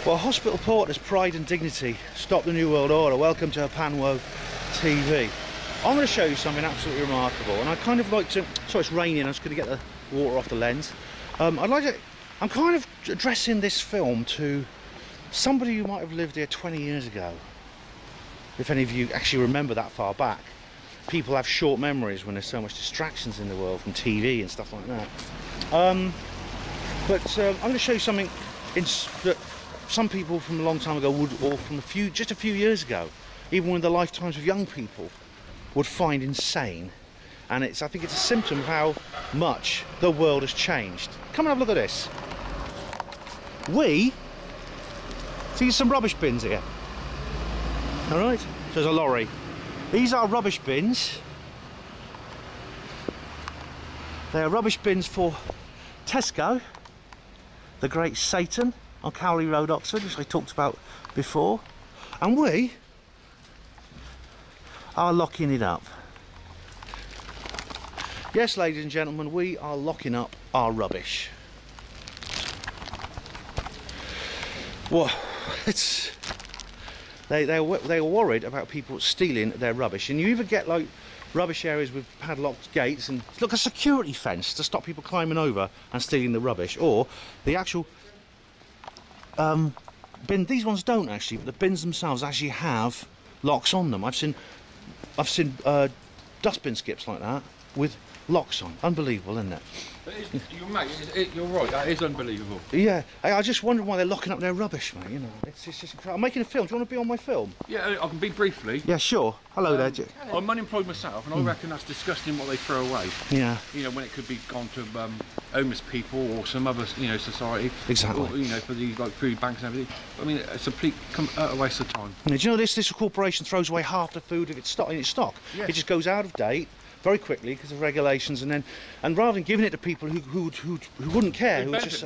Well, hospital porters, pride and dignity, stop the New World Order. Welcome to Hapanwo TV. I'm going to show you something absolutely remarkable, and I kind of like to. Sorry, it's raining. I'm just going to get the water off the lens. I'm kind of addressing this film to somebody who might have lived here 20 years ago. If any of you actually remember that far back. People have short memories when there's so much distractions in the world from TV and stuff like that. I'm going to show you something that some people from a long time ago would, or from just a few years ago, even in the lifetimes of young people, would find insane. And I think it's a symptom of how much the world has changed. Come and have a look at this. See some rubbish bins here. All right, so there's a lorry. These are rubbish bins. They are rubbish bins for Tesco, the Great Satan, on Cowley Road, Oxford, which I talked about before. And we are locking it up. Yes, ladies and gentlemen, we are locking up our rubbish. Well, they were worried about people stealing their rubbish, and you either get like rubbish areas with padlocked gates and look, a security fence to stop people climbing over and stealing the rubbish, or the actual bin. These ones don't actually, but the bins themselves actually have locks on them. I've seen dustbin skips like that with locks on. Unbelievable, isn't it? You're right, that is unbelievable. Yeah, I just wonder why they're locking up their rubbish, mate, you know. It's just, I'm making a film. Do you want to be on my film? Yeah, I can be briefly. Yeah, sure. Hello there. I'm unemployed myself, and I reckon that's disgusting what they throw away. Yeah. You know, when it could be gone to homeless people or some other, you know, society. Exactly. Or, you know, for these like food banks and everything. I mean, it's a complete utter waste of time. Now, do you know this corporation throws away half the food if it's in its stock? Yes. It just goes out of date very quickly because of regulations, and rather than giving it to people who wouldn't care, who just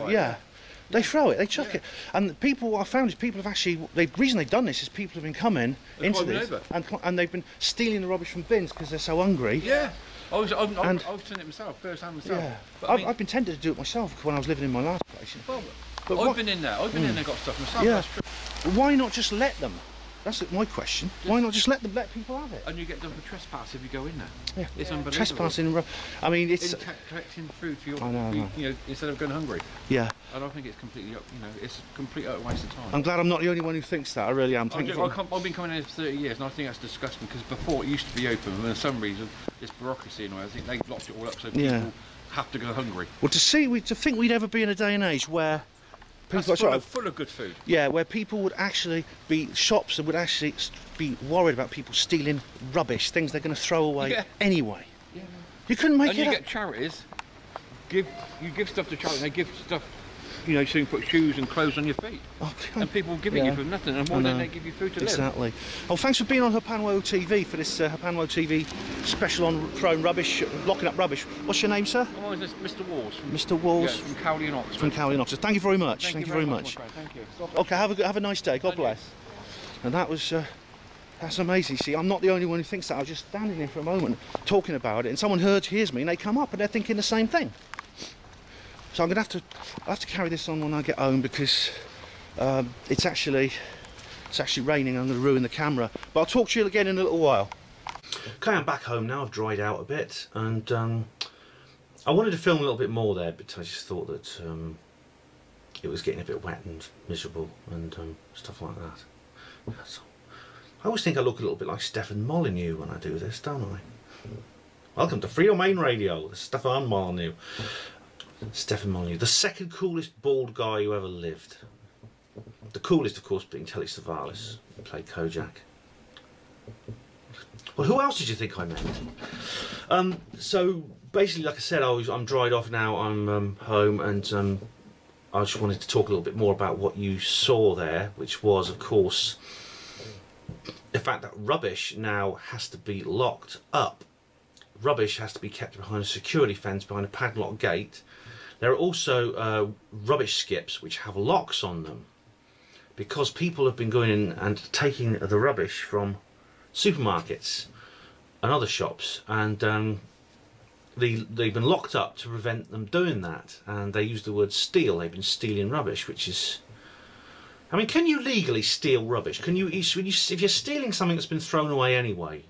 they throw it, they chuck it. And people, what I found is people have actually, the reason they've done this is people have been coming into this and they've been stealing the rubbish from bins because they're so hungry. Yeah. I've seen it myself, first hand myself. Yeah. But I've been tempted to do it myself when I was living in my last place. Well, but I've been in there and got stuff myself. Yeah. That's true. Why not just let them? That's my question. Why not just let people have it? And you get done for trespass if you go in there. Yeah. It's unbelievable. Trespassing. I mean, it's collecting food for your. I know. You know, instead of going hungry. Yeah. I don't think it's completely. You know, it's a complete waste of time. I'm glad I'm not the only one who thinks that. I really am. I've been coming here for 30 years, and I think that's disgusting because before it used to be open, and for some reason, this bureaucracy and all, I think they blocked it all up so people have to go hungry. Well, to think we'd ever be in a day and age where people full of good food. Yeah, where people would actually be shops that would actually be worried about people stealing rubbish, things they're going to throw away anyway. Yeah. You couldn't make it. And you get charities. You give stuff to charity. They give stuff. You know, so you can put shoes and clothes on your feet. Okay. And people will give it you for nothing, and more than they give you food to live. Exactly. Oh, thanks for being on Hapanwo TV for this Hapanwo TV special on throwing rubbish, locking up rubbish. What's your name, sir? Oh, it's Mr. Walls. Mr. Walls. Yeah, from Cowley and Oxford. From Cowley and Oxford. Thank you very much. Thank you very much. Thank you. Okay, have a nice day. God bless. And that was. That's amazing. See, I'm not the only one who thinks that. I was just standing here for a moment talking about it, and someone hears me, and they come up and they're thinking the same thing. So I'm going to have to carry this on when I get home because it's actually raining. I'm going to ruin the camera. But I'll talk to you again in a little while. Okay, I'm back home now. I've dried out a bit, and I wanted to film a little bit more there, but I just thought that it was getting a bit wet and miserable and stuff like that. So, I always think I look a little bit like Stefan Molyneux when I do this, don't I? Welcome to Free Domain Radio, the Stefan Molyneux. Stefan Molyneux, the second coolest bald guy who ever lived. The coolest, of course, being Telly Savalas, who played Kojak. Well, who else did you think I meant? So basically, like I said, I'm dried off now. I'm home, and I just wanted to talk a little bit more about what you saw there, which was, of course, the fact that rubbish now has to be locked up. Rubbish has to be kept behind a security fence, behind a padlocked gate. There are also rubbish skips which have locks on them because people have been going in and taking the rubbish from supermarkets and other shops, and they've been locked up to prevent them doing that, and they use the word steal. They've been stealing rubbish, which is, I mean, can you legally steal rubbish? Can you, if you're stealing something that's been thrown away anyway,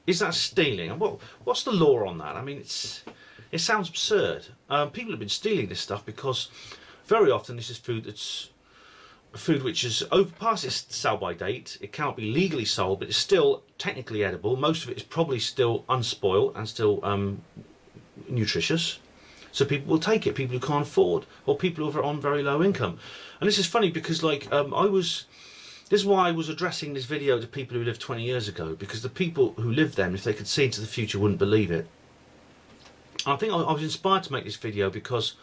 is that stealing? And what's the law on that? I mean, it sounds absurd. People have been stealing this stuff because very often this is food which is past its sell-by date. It cannot be legally sold, but it's still technically edible. Most of it is probably still unspoiled and still nutritious. So people will take it, people who can't afford, or people who are on very low income. And this is funny because, like, this is why I was addressing this video to people who lived 20 years ago, because the people who lived then, if they could see into the future, wouldn't believe it. I think I was inspired to make this video because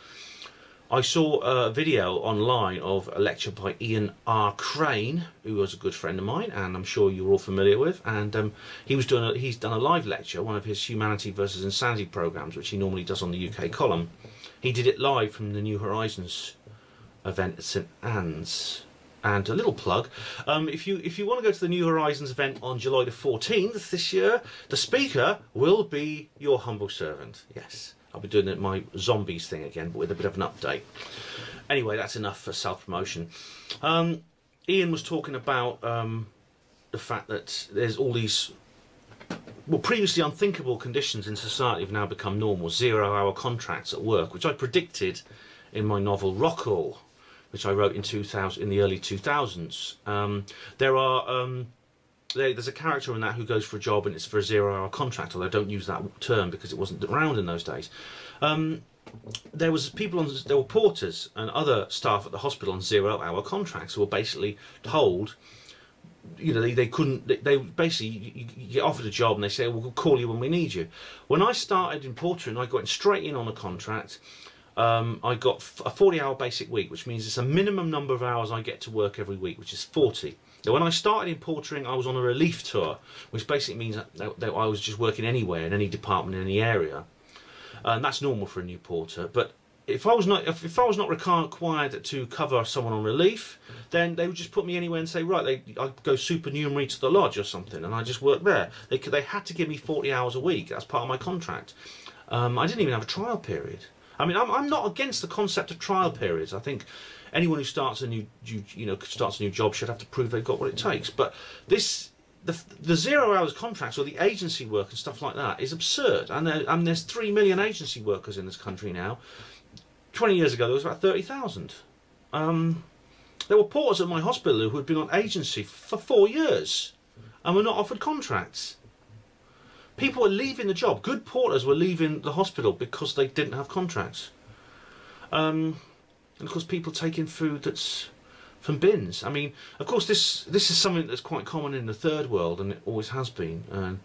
I saw a video online of a lecture by Ian R. Crane, who was a good friend of mine, and I'm sure you're all familiar with. And he's done a live lecture, one of his Humanity versus Insanity programs, which he normally does on the UK column. He did it live from the New Horizons event at St Anne's. And a little plug, if you want to go to the New Horizons event on July the 14th this year, the speaker will be your humble servant. Yes. I'll be doing my zombies thing again, but with a bit of an update. Anyway, that's enough for self-promotion. Ian was talking about the fact that there's all these, well, previously unthinkable conditions in society have now become normal. 0-hour contracts at work, which I predicted in my novel Rockall, which I wrote in the early 2000s. There's a character in that who goes for a job and it's for a 0-hour contract, although I don't use that term because it wasn't around in those days. There were porters and other staff at the hospital on 0-hour contracts who were basically told, you know, they basically, you get offered a job and they say, we'll call you when we need you. When I started in portering, I got straight in on a contract. I got a 40-hour basic week, which means it's a minimum number of hours I get to work every week, which is 40. Now, when I started in portering, I was on a relief tour, which basically means that I was just working anywhere, in any department, in any area. And that's normal for a new porter. But if I was not required to cover someone on relief, then they would just put me anywhere and say, right, I'd go supernumerary to the lodge or something, and I just work there. They had to give me 40 hours a week. That's part of my contract. I didn't even have a trial period. I mean, I'm not against the concept of trial periods. I think anyone who starts a new job should have to prove they've got what it takes. But the 0 hours contracts or the agency work and stuff like that is absurd. And there's 3 million agency workers in this country now. 20 years ago there was about 30,000. There were porters at my hospital who had been on agency for 4 years and were not offered contracts. People were leaving the job. Good porters were leaving the hospital because they didn't have contracts. And of course, people taking food that's from bins. I mean, of course, this is something that's quite common in the third world, and it always has been. And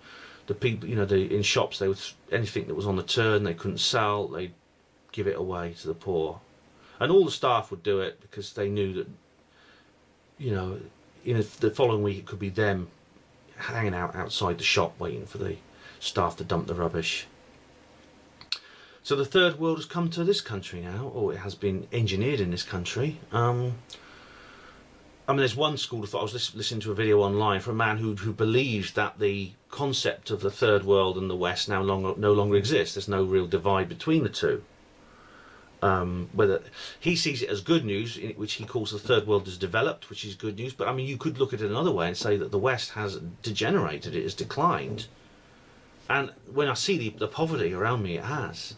the people, you know, in shops, they would, anything that was on the turn they couldn't sell, they'd give it away to the poor, and all the staff would do it because they knew that, you know, the following week it could be them hanging out outside the shop waiting for the staff to dump the rubbish. So the third world has come to this country now, or it has been engineered in this country. I mean, there's one school of thought. I was listening to a video online from a man who believes that the concept of the third world and the West no longer exists. There's no real divide between the two. Whether he sees it as good news, which he calls the third world as developed, which is good news. But I mean, you could look at it another way and say that the West has degenerated, it has declined. And when I see the poverty around me, it has.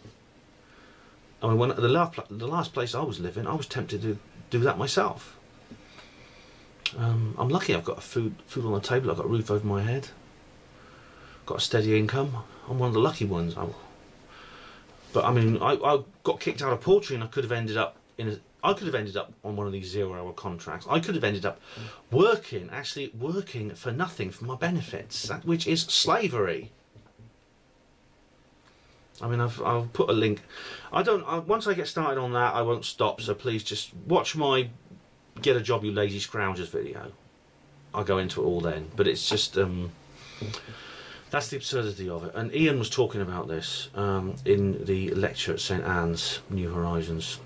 I mean, when the last place I was living, I was tempted to do that myself. I'm lucky I've got food on the table, I've got a roof over my head, got a steady income. I'm one of the lucky ones. But I mean, I got kicked out of portering and I could have ended up on one of these 0-hour contracts. I could have ended up actually working for nothing for my benefits, which is slavery. I mean, I'll put a link. Once I get started on that, I won't stop. So please just watch my "Get a Job, You Lazy Scroungers" video. I'll go into it all then. But it's just that's the absurdity of it. And Ian was talking about this in the lecture at St Anne's, New Horizons.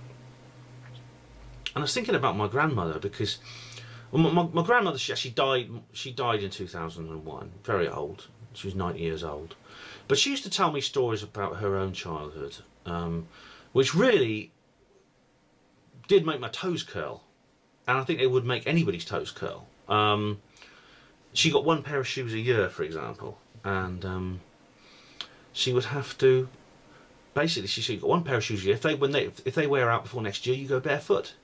And I was thinking about my grandmother because my grandmother, she actually died. She died in 2001, very old. She was 90 years old. But she used to tell me stories about her own childhood, which really did make my toes curl. And I think it would make anybody's toes curl. She got one pair of shoes a year, for example, and she would have to, basically, she got one pair of shoes a year. If they wear out before next year, you go barefoot.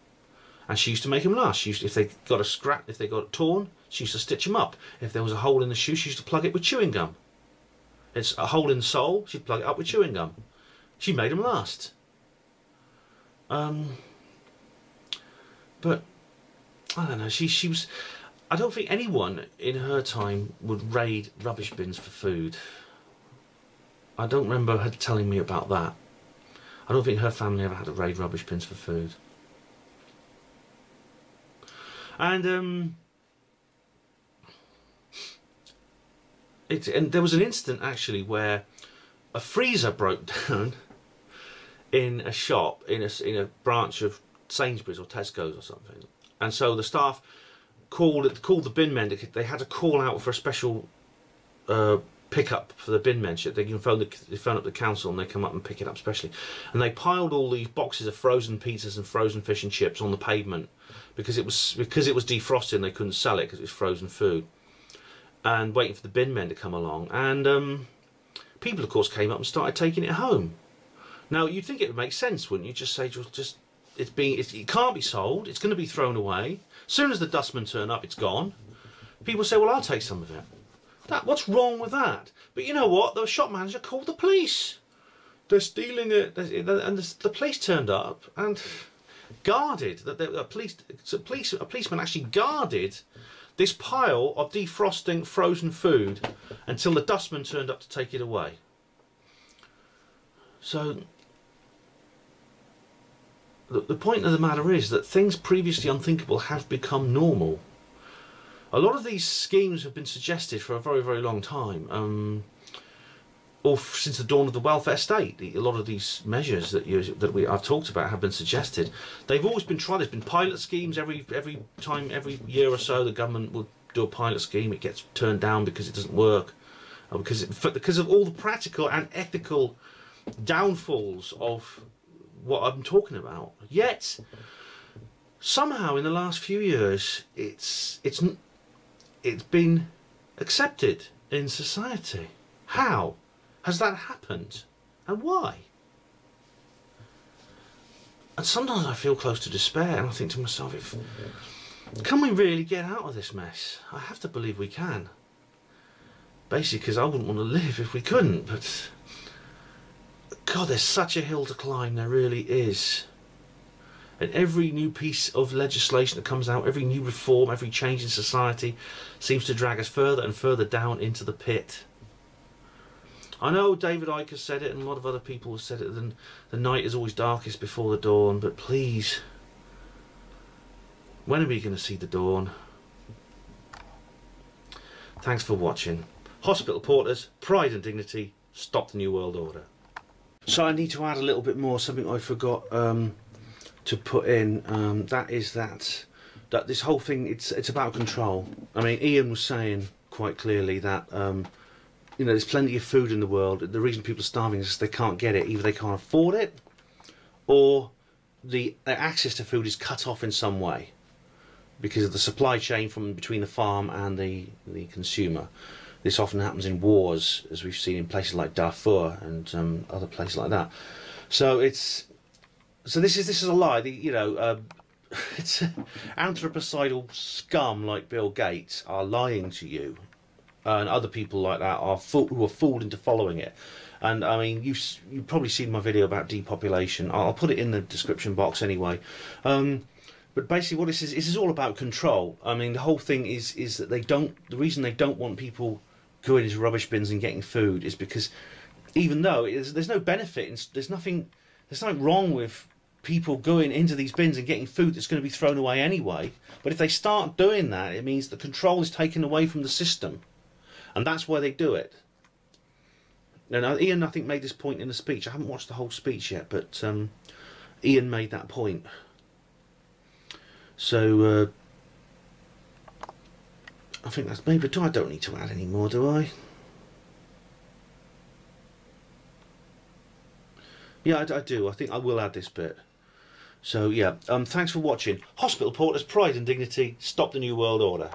And she used to make them last. If they got a scrap, if they got torn, she used to stitch them up. If there was a hole in the shoe, she used to plug it with chewing gum. It's a hole in the sole, she'd plug it up with chewing gum. She made them last. But I don't know. She was. I don't think anyone in her time would raid rubbish bins for food. I don't remember her telling me about that. I don't think her family ever had to raid rubbish bins for food. And there was an incident actually where a freezer broke down in a shop in a branch of Sainsbury's or Tesco's or something, and so the staff called the bin men. They had to call out for a special pickup for the bin men. They can phone up the council and they come up and pick it up specially. And they piled all these boxes of frozen pizzas and frozen fish and chips on the pavement because it was defrosted and they couldn't sell it because it was frozen food. And waiting for the bin men to come along, and people of course came up and started taking it home. Now you'd think it would make sense, wouldn't you? Just say, it can't be sold, it's going to be thrown away. As soon as the dustmen turn up, it's gone. People say, well, I'll take some of it. What's wrong with that? But you know what? The shop manager called the police. They're stealing it, and the police turned up and guarded. A policeman actually guarded this pile of defrosting frozen food until the dustman turned up to take it away. So the point of the matter is that things previously unthinkable have become normal. A lot of these schemes have been suggested for a very, very long time, or since the dawn of the welfare state. A lot of these measures I've talked about have been suggested. They've always been tried. There's been pilot schemes every year or so. The government will do a pilot scheme. It gets turned down because it doesn't work, or because of all the practical and ethical downfalls of what I'm talking about. Yet somehow in the last few years it's been accepted in society. How has that happened, and why? And sometimes I feel close to despair, and I think to myself, can we really get out of this mess? I have to believe we can. Basically because I wouldn't want to live if we couldn't, but God, there's such a hill to climb, there really is. And every new piece of legislation that comes out, every new reform, every change in society seems to drag us further and further down into the pit. I know David Icke has said it, and a lot of other people have said it, that the night is always darkest before the dawn, but please, when are we going to see the dawn? Thanks for watching. Hospital Porters, Pride and Dignity, stop the New World Order. So I need to add a little bit more, something I forgot to put in. That is that this whole thing, it's about control. I mean, Ian was saying quite clearly that you know, there's plenty of food in the world. The reason people are starving is they can't get it. Either they can't afford it, or the access to food is cut off in some way because of the supply chain from between the farm and the consumer. This often happens in wars, as we've seen in places like Darfur and other places like that. So this is a lie. It's anthropocidal scum like Bill Gates are lying to you, and other people like that who are fooled into following it. And I mean, you've probably seen my video about depopulation. I'll put it in the description box anyway. But basically, what this is all about control. I mean, the whole thing is that the reason they don't want people going into rubbish bins and getting food is because, even though there's no benefit, there's nothing wrong with people going into these bins and getting food that's going to be thrown away anyway. But if they start doing that, it means the control is taken away from the system, and that's why they do it. And Ian, I think, made this point in the speech. I haven't watched the whole speech yet, but Ian made that point. So I think that's maybe. I don't need to add any more, do I? Yeah, I do. I think I will add this bit. So yeah, thanks for watching. Hospital Porters, Pride and Dignity, Stop the New World Order.